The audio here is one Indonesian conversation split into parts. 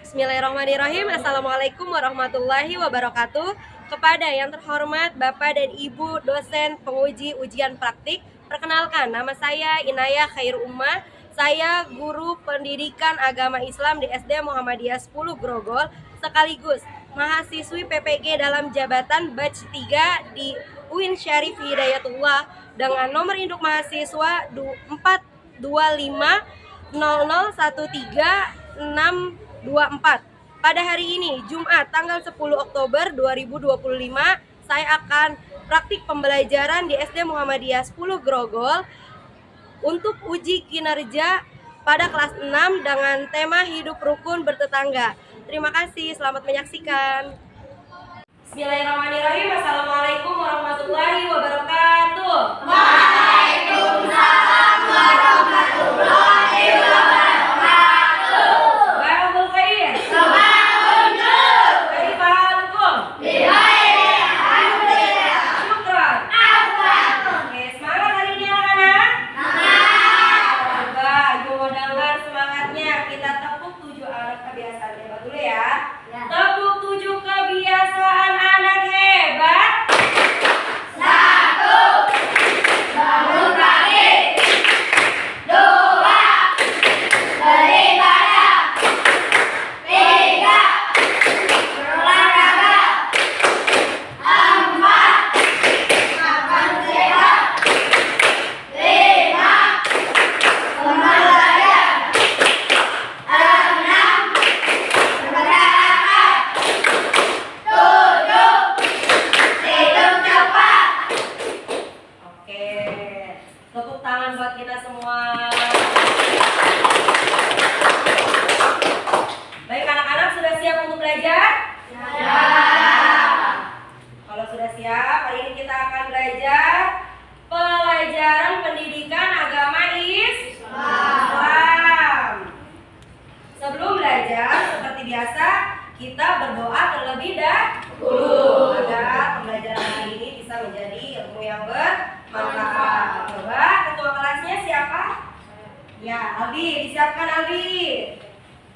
Bismillahirrahmanirrahim. Assalamualaikum warahmatullahi wabarakatuh. Kepada yang terhormat Bapak dan Ibu dosen penguji ujian praktik, perkenalkan nama saya Inayah Khair Ummah. Saya guru pendidikan agama Islam di SD Muhammadiyah 10 Grogol, sekaligus mahasiswi PPG dalam jabatan batch 3 di UIN Syarif Hidayatullah dengan nomor induk mahasiswa 425001364. Pada hari ini, Jumat tanggal 10 Oktober 2025, saya akan praktik pembelajaran di SD Muhammadiyah 10 Grogol untuk uji kinerja pada kelas 6 dengan tema hidup rukun bertetangga. Terima kasih, selamat menyaksikan. Bismillahirrahmanirrahim. Assalamualaikum warahmatullahi wabarakatuh. Waalaikumsalam warahmatullahi wabarakatuh. Sabahul khair. Sabahun nur. Kaifa halukum? Bikhair, alhamdulillah. Syukran. Afwan. Oke, semangat hari ini anak-anak. Semangat. Coba ibu mau dengar semangatnya. Kita tepuk 7 anak kebiasaan hebat dulu ya. Ya. Tepuk 7 kebiasaan anak hebat. 1. Bangun pagi. 2. Beribadah. 3. Berolahraga. 4. Makan sehat. 5. Belajar. 6. Bergerak. 7. Hidup cepat. Oke. Tepuk tangan buat kita semua. Baik anak-anak, sudah siap untuk belajar? Ya. Kalau sudah siap, hari ini kita akan belajar pelajaran pendidikan agama Islam. Sebelum belajar, seperti biasa, kita berdoa terlebih dahulu agar pembelajaran hari ini bisa menjadi ilmu yang bermanfaat. Coba ketua kelasnya siapa? Ya, Aldi, disiapkan Aldi.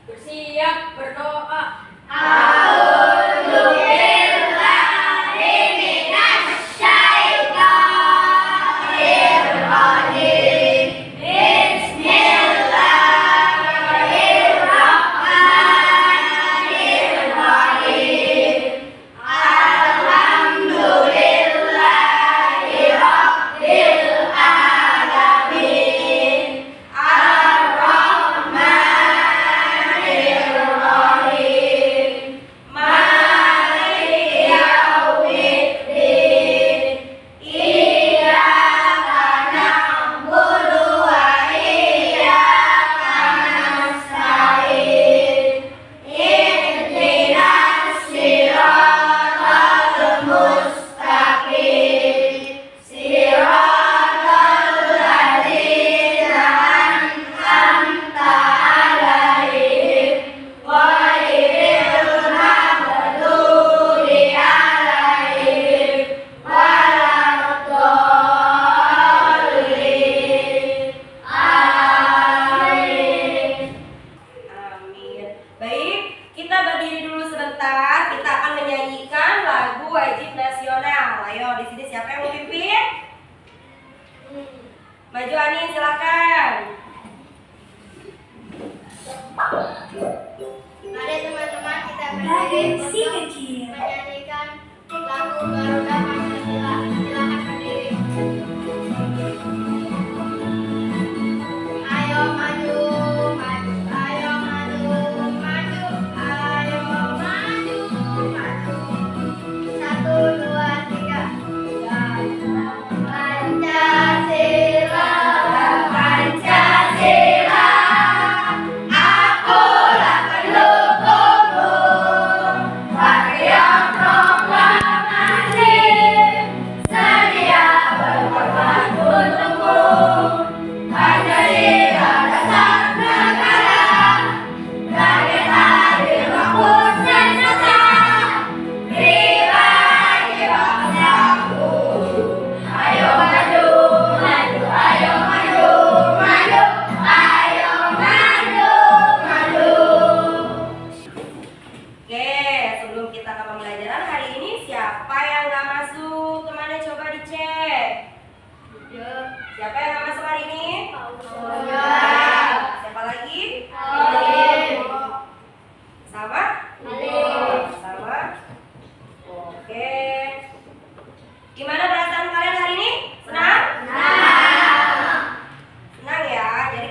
Bersiap berdoa. A'udzubillahi minasyaitonir rajim. Bismillahirrahmanirrahim. Alhamdulillahi rabbil alamin. Ar-Rahmanir Rahim. Maliki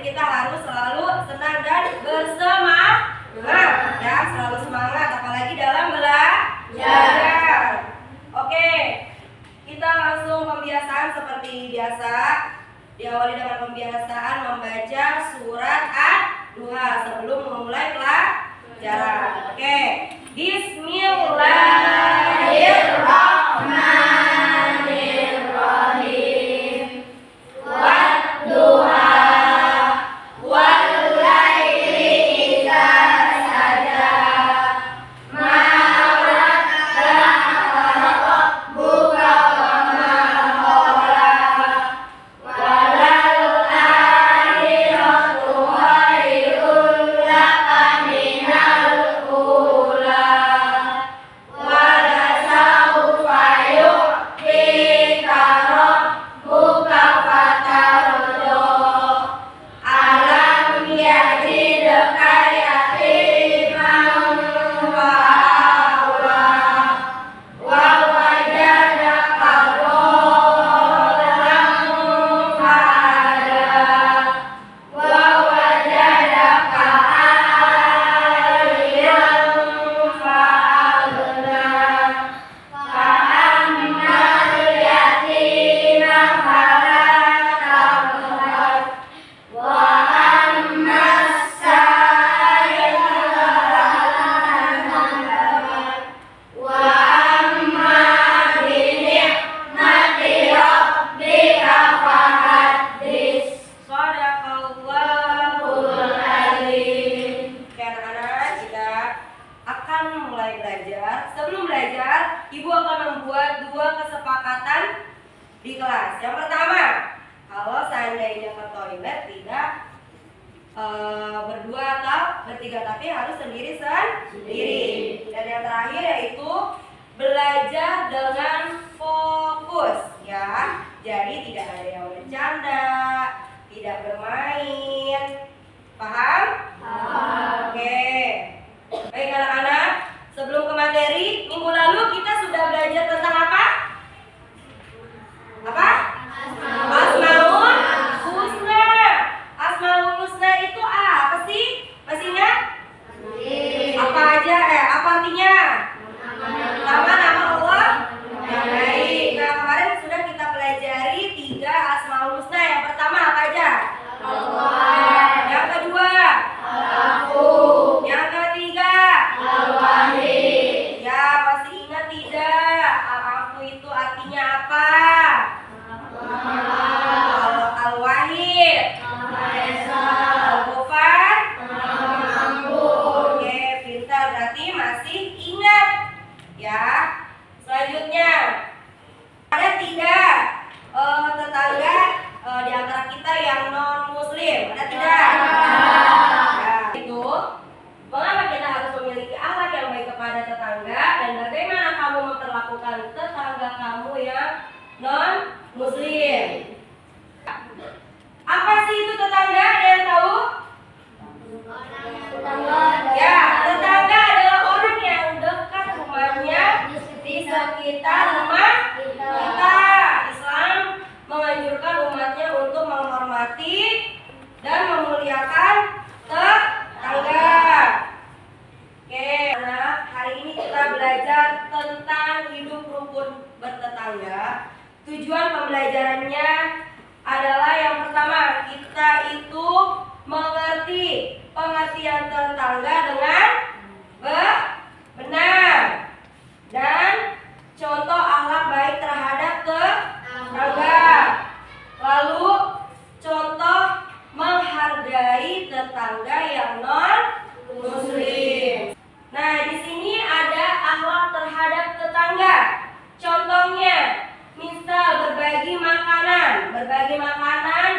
kita harus selalu senang dan bersemangat ya, selalu semangat apalagi dalam belajar. Oke, kita langsung pembiasaan seperti biasa. Diawali dengan pembiasaan membaca surat Ad-Duha sebelum memulai pelajaran. Oke, Bismillahirrahmanirrahim. Wadduha wallaili idza saja ma wada'aka rabbuka wa ma qala walal akhiratu khairul laka minal ula wala sawfa yu'tika rabbuka fatardo alam yajidka yatiman fa'awa wa wajadaka dhallan fahada wa wajadaka aliyan fa'agna fa'ammal yatima fala taqhar wa ammas sa'ila fala tanhar wa amma bi ni'mati rabbika fahaddits. Shadaqallahul adzim. Oke anak-anak, kita akan mulai belajar. Sebelum belajar, Ibu akan membuat 2 kesepakatan di kelas. Yang pertama, kalau seandainya ke toilet tidak berdua atau bertiga, tapi harus sendiri. Dan yang terakhir yaitu belajar dengan fokus ya. Jadi tidak ada yang bercanda, tidak bermain. Paham? Oke. Baik anak-anak, sebelum ke materi, minggu lalu kita sudah belajar tentang apa? Apa? Asmaul Husna. Asmaul Husna itu apa sih? Masih ingat? Apa aja? Apa artinya? Nama-nama Allah yang baik. Nah, kemarin sudah kita pelajari 3 Asmaul Husna. Yang pertama apa aja? Allah. Yang kedua? Al-Afu. Yang ketiga? Al-Wahid. Ya, masih ingat tidak? Al-Afu itu artinya apa? Al-Wahid. Al-Ghafar. Oke, pintar, berarti masih ingat ya. Selanjutnya, ada tidak tetangga di antara kita yang non muslim? Ada tidak? Ya, itu mengapa kita harus memiliki akhlak yang baik kepada tetangga dan bagaimana kamu memperlakukan tetangga kamu yang non muslim? Apa sih itu tetangga? Ada yang tahu? Ya, tetangga adalah orang yang dekat rumahnya di sekitar rumah kita. Islam menganjurkan umatnya untuk menghormati dan memuliakan tetangga. Oke, anak, hari ini kita belajar tentang hidup rukun bertetangga. Tujuan pembelajarannya adalah yang pertama, kita itu mengerti pengertian tetangga dengan benar dan contoh akhlak baik terhadap tetangga. Lalu contoh menghargai tetangga yang non muslim. Nah, di sini ada akhlak terhadap tetangga. Contohnya, misal berbagi makanan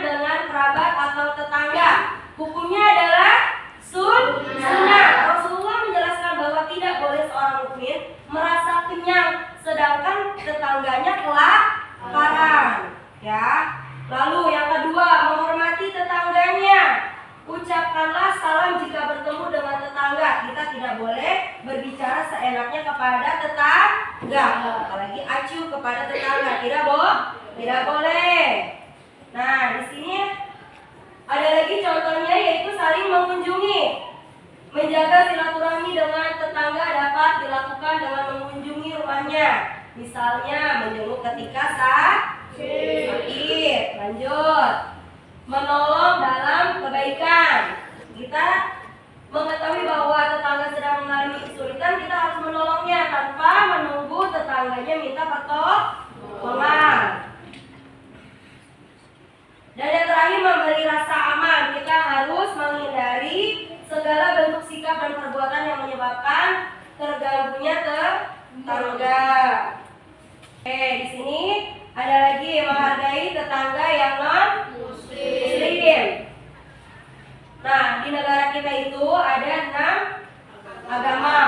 dengan kerabat atau tetangga. Hukumnya adalah sunnah. Rasulullah menjelaskan bahwa tidak boleh seorang mukmin merasa kenyang sedangkan tetangganya kelaparan. Ya. Lalu yang kedua, menghormati tetangganya. Ucapkanlah salam jika bertemu dengan tetangga. Kita tidak boleh berbicara seenaknya kepada tetangga, apalagi acuh kepada tetangga. Tidak boleh. Nah, di sini Ada lagi contohnya yaitu saling mengunjungi. Menjaga silaturahmi dengan tetangga dapat dilakukan dengan mengunjungi rumahnya. Misalnya menjenguk ketika sakit. Lanjut. Menolong dalam kebaikan. Kita mengetahui bahwa tetangga sedang mengalami kesulitan, kita harus menolongnya tanpa menunggu tetangganya minta pertolongan. Dan yang terakhir, memberi rasa aman. Kita harus menghindari segala bentuk sikap dan perbuatan yang menyebabkan terganggunya tetangga. Oke, di sini ada lagi menghargai tetangga yang non Muslim. Nah, di negara kita itu ada 6 agama.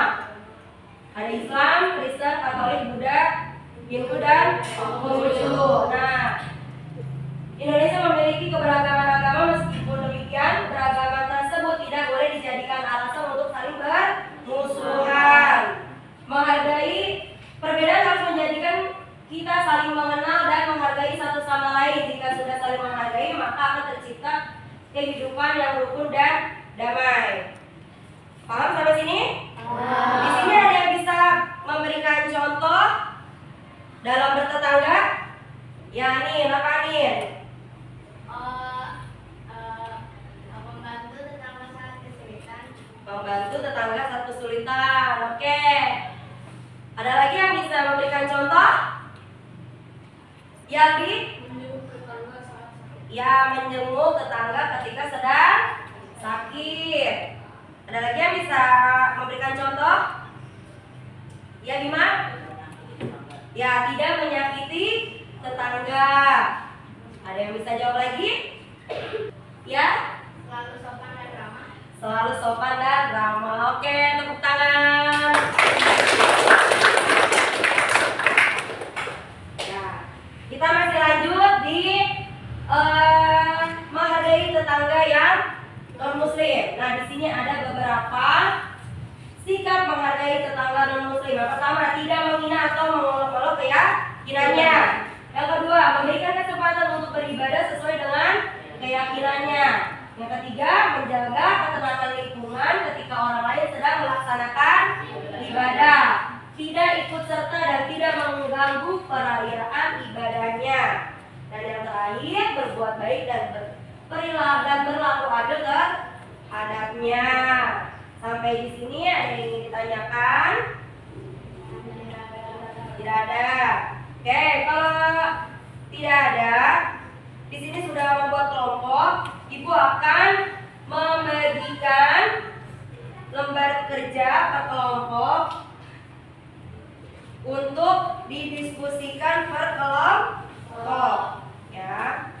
Ada Islam, Kristen, Katolik, Buddha, Hindu, dan Konghucu. Nah, Indonesia memiliki keberagaman agama, meskipun demikian keragaman tersebut tidak boleh dijadikan alasan untuk saling bermusuhan. Menghargai perbedaan harus menjadikan kita saling mengenal dan menghargai satu sama lain. Jika sudah saling menghargai, maka akan tercipta kehidupan yang rukun dan damai. Paham sampai sini? Di sini ada yang bisa memberikan contoh dalam bertetangga? Ya, nih, apa nih? Membantu tetangga saat kesulitan. Membantu tetangga saat kesulitan. Oke. Ada lagi yang bisa memberikan contoh? Menjenguk tetangga ketika sedang sakit. Ada lagi yang bisa memberikan contoh? Ya, Bima? Ya, tidak menyakiti tetangga. Ada yang bisa jawab lagi? Ya? Selalu sopan dan ramah. Selalu sopan dan ramah. Oke, tepuk tangan. Ya, kita masih lanjut di menghargai tetangga yang non Muslim. Nah, di sini ada beberapa sikap menghargai tetangga non Muslim. Yang pertama, tidak menghina atau mengolok-olok keyakinannya. Yang kedua, memberikan kesempatan untuk beribadah sesuai dengan keyakinannya. Yang ketiga, menjaga ketenangan lingkungan ketika orang lain sedang melaksanakan ibadah. Tidak ikut serta dan tidak mengganggu perayaan ibadahnya. Dan yang terakhir, berbuat baik dan berlaku adil terhadapnya. Sampai di sini ada yang ingin ditanyakan? Tidak ada. Oke, kalau tidak ada, di sini sudah membuat kelompok. Ibu akan membagikan lembar kerja per kelompok untuk didiskusikan per kelompok, ya.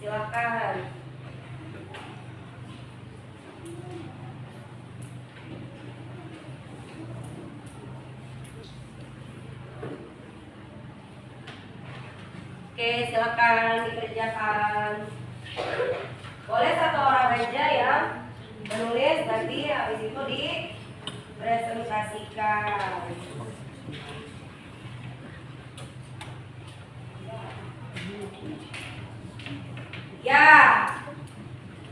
Silakan. Oke, silakan dikerjakan. Boleh satu orang aja yang menulis, nanti habis itu dipresentasikan. Ya,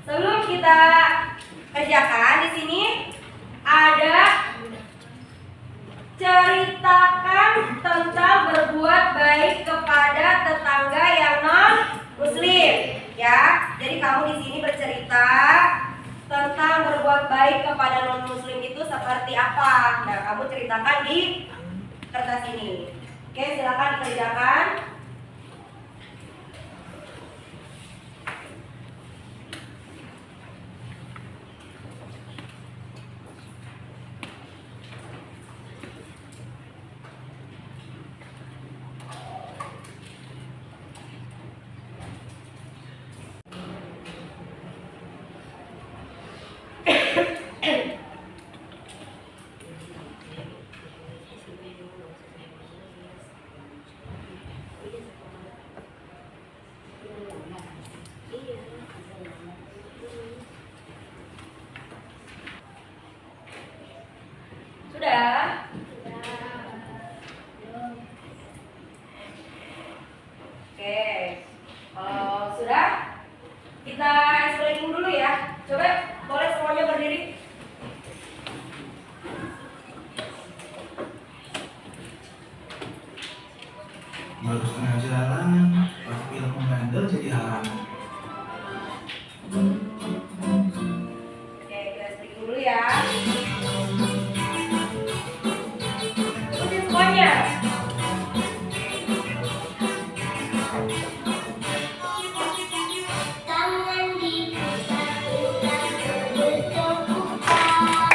sebelum kita kerjakan, di sini ada ceritakan tentang berbuat baik kepada tetangga yang non Muslim, ya. Jadi kamu di sini bercerita tentang berbuat baik kepada non Muslim itu seperti apa. Nah, kamu ceritakan di kertas ini. Oke, silakan dikerjakan. baru setengah jalan, pas pilih pembandel jadi halangan. Oke, kita speak dulu ya. Ikutin semuanya. Tangan diputar-putar bertepuk-tepukan.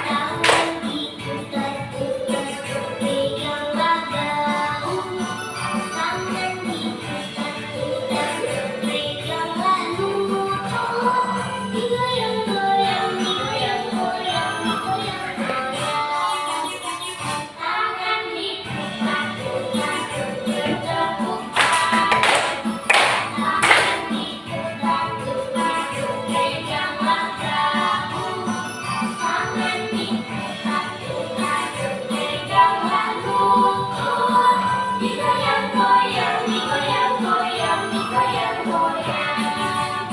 Tangan diputar-putar peganglah daun. Tangan diputar-putar peganglah lutut. Digoyang-goyang, digoyang-goyang, digoyang-goyang. Tangan diputar-putar bertepuk-tepukan. Tangan diputar-putar peganglah daun. Tangan diputar-putar peganglah lutut. Digoyang-goyang, digoyang-goyang, digoyang-goyang.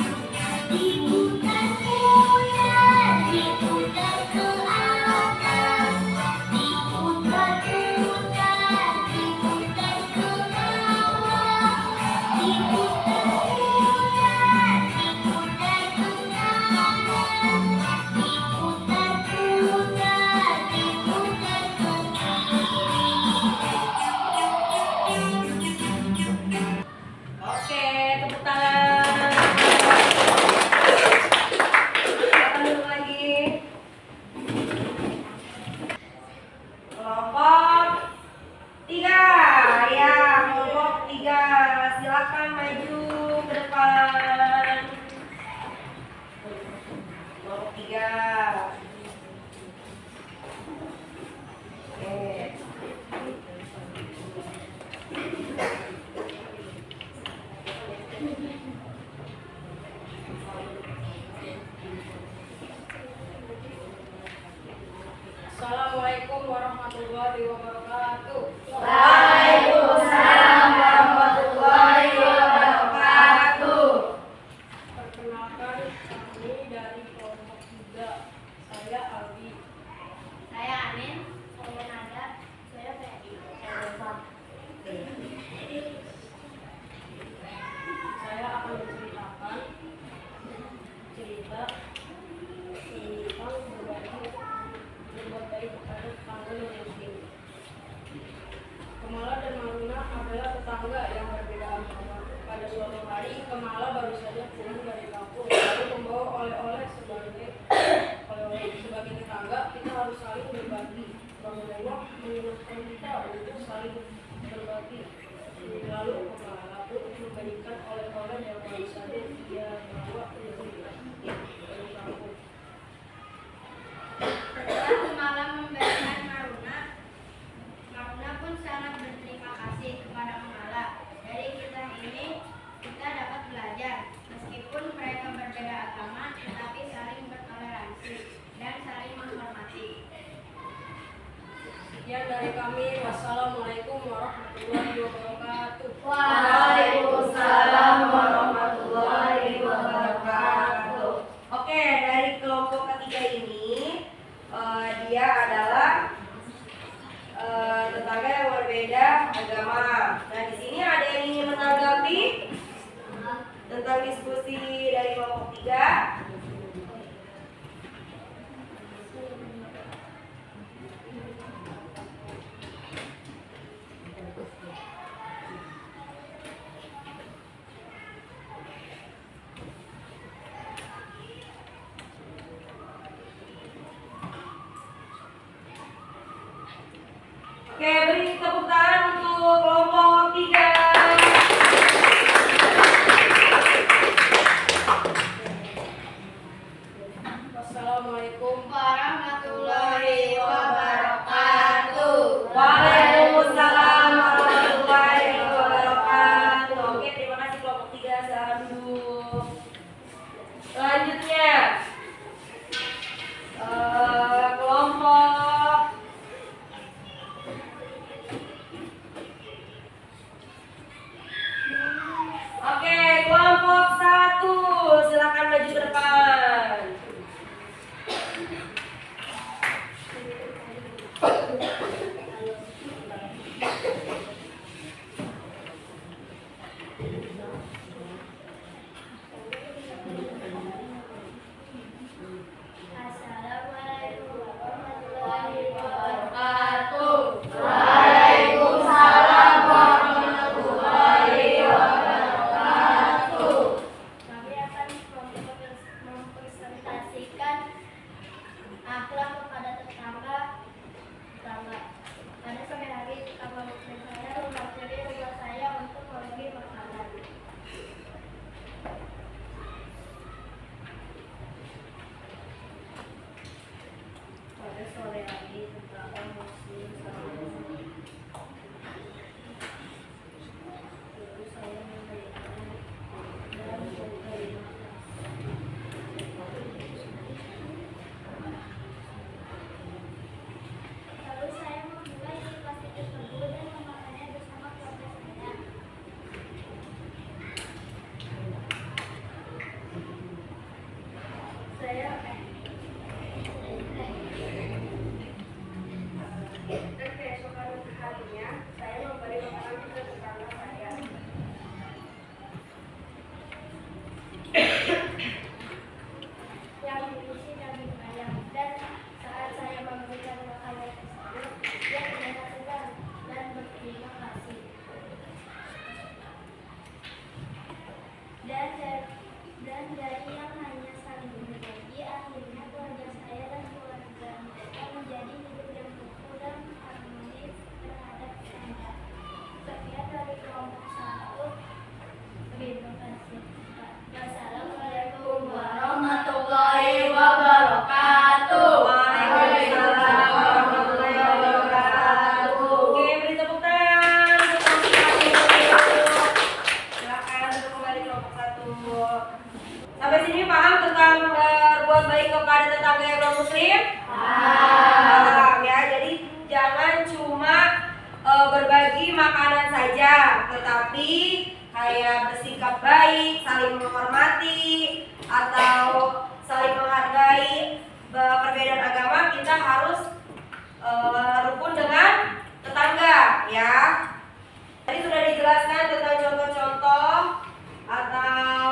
Diputar-putar, diputar ke atas. Diputar-putar, diputar ke bawah. Diputar-putar, diputar ke kanan. Diputar-putar, diputar ke kiri. Oke, tepuk tangan. Silakan duduk lagi. Kelompok 3. Ya, kelompok 3. Silakan maju ke depan. Kelompok 3. Oke. Assalamualaikum warahmatullahi wabarakatuh. Waalaikumsalam warahmatullahi wabarakatuh. Perkenalkan, kami dari kelompok 3. Saya Aldi. Saya Amin, saya Nada, saya Ferdi. Saya akan menceritakan cerita tentang berbuat baik kepada tetangga yang miskin. Kemala dan Maruna adalah tetangga yang berbeda agama. Pada suatu hari, Kemala baru saja pulang dari kampung, lalu membawa oleh-oleh sebagai tetangga. Kita harus saling berbagi. Rasulullah mengingatkan kita untuk saling berbagi. Lalu Kemala pun memberikan oleh-oleh yang baru saja dia bawa untuk dari kampung. Setelah Kemala memberikan Maruna, Maruna pun sangat berterima kasih kepada Kemala. Dari kisah ini kita dapat belajar, meskipun mereka berbeda agama, tetapi saling bertoleransi dan saling menghormati. Sekian dari kami. Wassalamualaikum warahmatullahi wabarakatuh. Waalaikumsalam warahmatullahi wabarakatuh. Oke, dari kelompok ketiga ini dia adalah tetangga yang berbeda agama. Nah, di sini ada yang ingin menanggapi tentang diskusi dari kelompok 3? Oke, beri tepuk tangan untuk kelompok 3. Wassalamualaikum Warahmatullahi wabarakatuh. Waalaikumsalam warahmatullahi wabarakatuh. Oke, terima kasih kelompok 3. Silakan duduk. Selanjutnya kelompok Oke, kelompok 1. Silakan maju ke depan. makanan saja, tetapi kayak bersikap baik, saling menghormati, atau saling menghargai perbedaan agama, kita harus rukun dengan tetangga, ya. Tadi sudah dijelaskan tentang contoh-contoh atau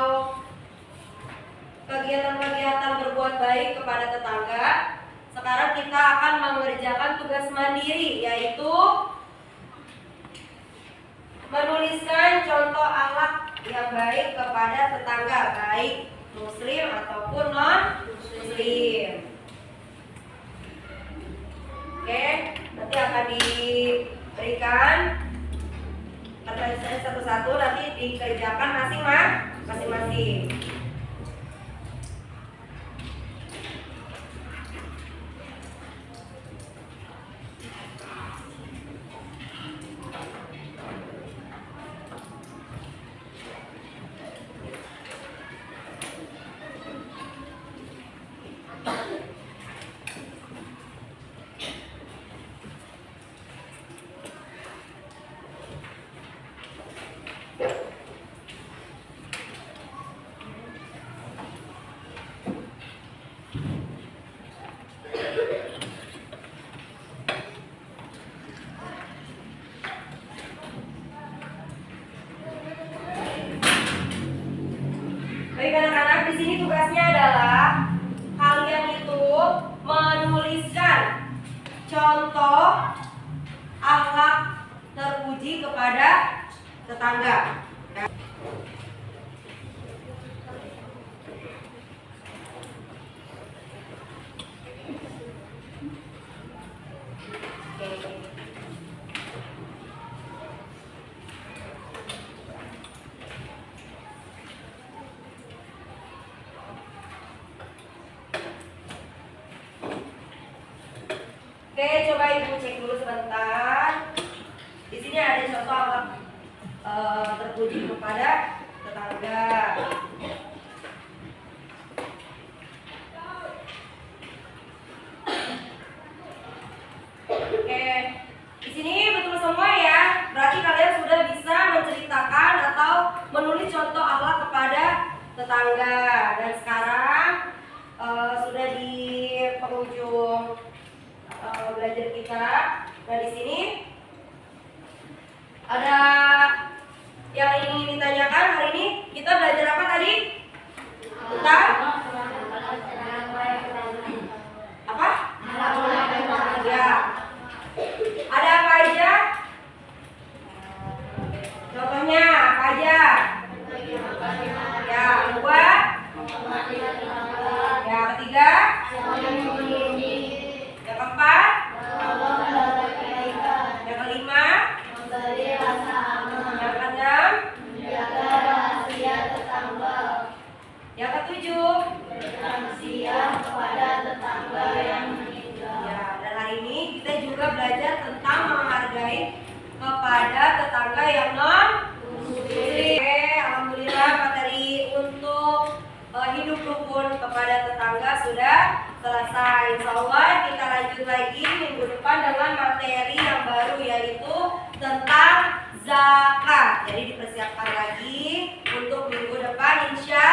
kegiatan-kegiatan berbuat baik kepada tetangga. Sekarang kita akan mengerjakan tugas mandiri, yaitu menuliskan contoh akhlak yang baik kepada tetangga, baik muslim ataupun non-muslim. Oke, nanti akan diberikan pertanyaan satu-satu, nanti dikerjakan masing-masing. Baik anak-anak, di sini tugasnya adalah kalian itu menuliskan contoh akhlak terpuji kepada tetangga. Oke, coba ibu cek dulu sebentar. Di sini ada contoh akhlak terpuji kepada tetangga. Oke, di sini betul semua ya. Berarti kalian sudah bisa menceritakan atau menulis contoh akhlak kepada tetangga. Dan sekarang sudah di penghujung belajar kita. Nah, di sini ada yang ingin ditanyakan. Hari ini kita belajar apa tadi? Tentang apa? Ya. Ada apa aja? Contohnya apa aja? Ya, kedua. Ya, ketiga. Yang keempat. Yang kelima. Yang keenam. Yang ketujuh. Ya, dan hari ini kita juga belajar tentang menghargai kepada tetangga yang non-muslim. Oke, alhamdulillah materi untuk hidup rukun kepada tetangga sudah selesai. Insya Allah kita lanjut lagi minggu depan dengan materi yang baru, yaitu tentang zakat. Jadi dipersiapkan lagi untuk minggu depan insya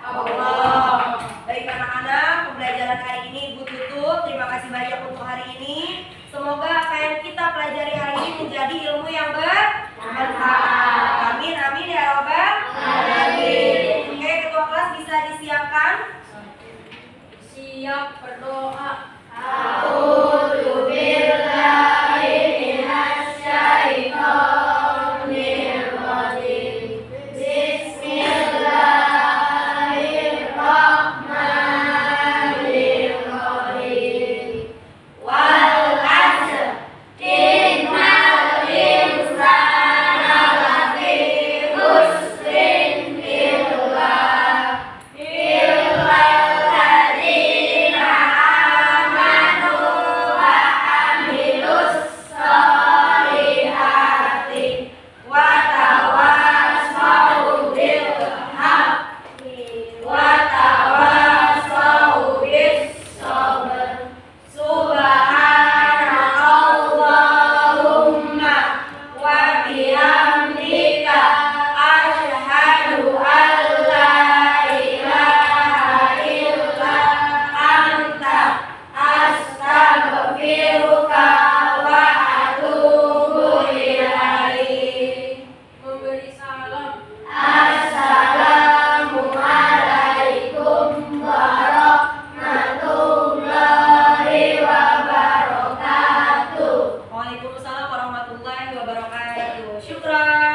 Allah. Baik anak-anak, pembelajaran hari ini Ibu tutup. Terima kasih banyak untuk hari ini. Semoga apa yang kita pelajari hari ini menjadi ilmu yang bermanfaat. Amin, amin ya Rabbal alamin. Oke, ketua kelas bisa disiapkan. Siap berdoa. Wal asr, innal warahmatullahi wabarakatuh. Syukran.